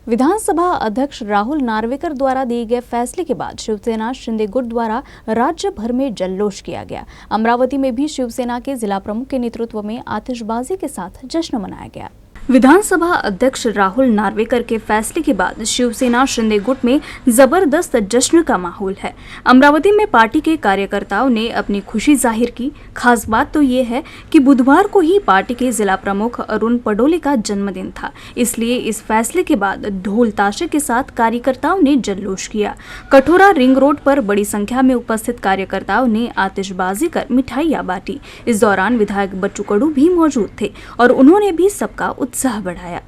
विधानसभा अध्यक्ष राहुल नार्वेकर द्वारा दिए गए फैसले के बाद शिवसेना शिंदे गुट द्वारा राज्य भर में जल्लोष किया गया। अमरावती में भी शिवसेना के जिला प्रमुख के नेतृत्व में आतिशबाजी के साथ जश्न मनाया गया। विधानसभा अध्यक्ष राहुल नार्वेकर के फैसले के बाद शिवसेना शिंदे गुट में जबरदस्त जश्न का माहौल है। अमरावती में पार्टी के कार्यकर्ताओं ने अपनी खुशी जाहिर की। खास बात तो ये है कि बुधवार को ही पार्टी के जिला प्रमुख अरुण पडोले का जन्मदिन था, इसलिए इस फैसले के बाद ढोल ताशे के साथ कार्यकर्ताओं ने जल्लोष किया। कठोरा रिंग रोड पर बड़ी संख्या में उपस्थित कार्यकर्ताओं ने आतिशबाजी कर मिठाइयां बांटी। इस दौरान विधायक बच्चू कडू भी मौजूद थे और उन्होंने भी सबका उत्साह बढ़ाया।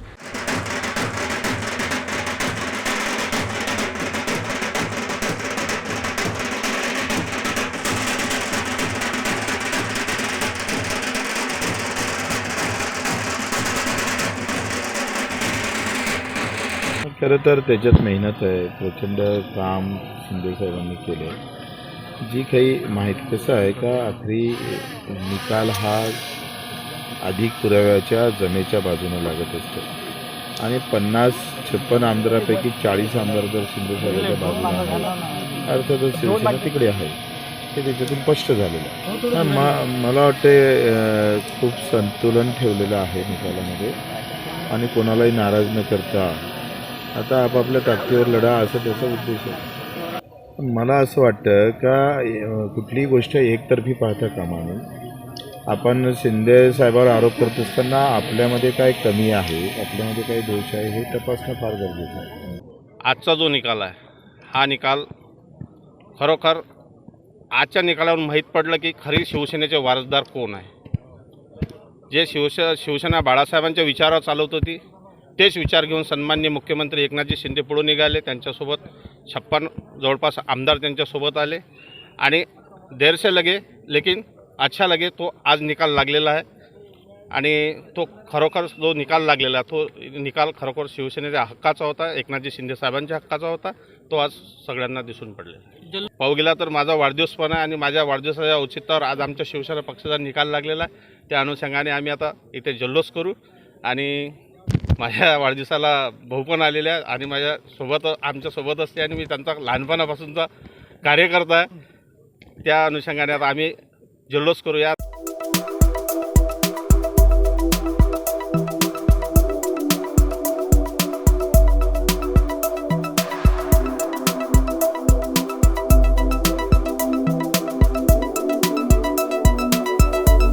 खरं तर त्याच्यात मेहनत आहे, प्रचंड काम शिंदे साहेबांनी केले। जी काही माहिती कसं आहे का आखरी निकाल हा अधिक पुराव्याच्या जमेच्या बाजूने लागत असतो आणि 50-56 आमदारापैकी 40 आमदार जर शिंदे साहेबांच्या बाजूने आहेत, अर्थातच शिवसेना तिकडे आहे, हे त्याच्यातून स्पष्ट झालेलं आहे। मला वाटते खूप संतुलन ठेवलेलं आहे निकालामध्ये आणि कोणालाही नाराज न करता आता आपापल्या ताकदीवर लढा असा त्याचा उद्देश आहे। मला असं वाटतं का कुठलीही गोष्ट एकतर्फी पाहता कामा नये। आपण शिंदे साहेबांवर आरोप करत असताना आपल्यामध्ये काय कमी आहे, आपल्यामध्ये काय दोष आहे हे तपासणं फार गरजेचं आहे। आजचा जो निकाल आहे हा निकाल खरोखर आजच्या निकालावरून माहीत पडलं की खरी शिवसेनेचे वारसदार कोण आहे। जे शिवसेना बाळासाहेबांच्या विचारावर चालवत होती तेच विचार घेऊन सन्माननीय मुख्यमंत्री एकनाथजी शिंदे पुढे निघाले। त्यांच्यासोबत 56 जवळपास आमदार त्यांच्यासोबत आले आणि देर से लगे लेकिन अच्छा लगे तो आज निकाल लागलेला आहे आणि तो खरोखर जो निकाल लागलेला तो निकाल खरोखर शिवसेनेच्या हक्काचा होता, एकनाथजी शिंदे साहेबांच्या हक्काचा होता। तो आज सगळ्यांना दिसून पडलेला पाहू गेला तर माझा वाढदिवस पण आहे आणि माझ्या वाढदिवसाच्या औचित्यावर आज आमच्या शिवसेना पक्षाचा निकाल लागलेला आहे। त्या अनुषंगाने आम्ही आता इथे जल्लोष करू आणि माझ्या वाढदिवसाला भाऊ पण आलेले आहे आणि माझ्यासोबत आमच्यासोबत असते आणि मी त्यांचा लहानपणापासूनचा कार्यकर्ता आहे। त्या अनुषंगाने आता आम्ही जल्लोष करूया।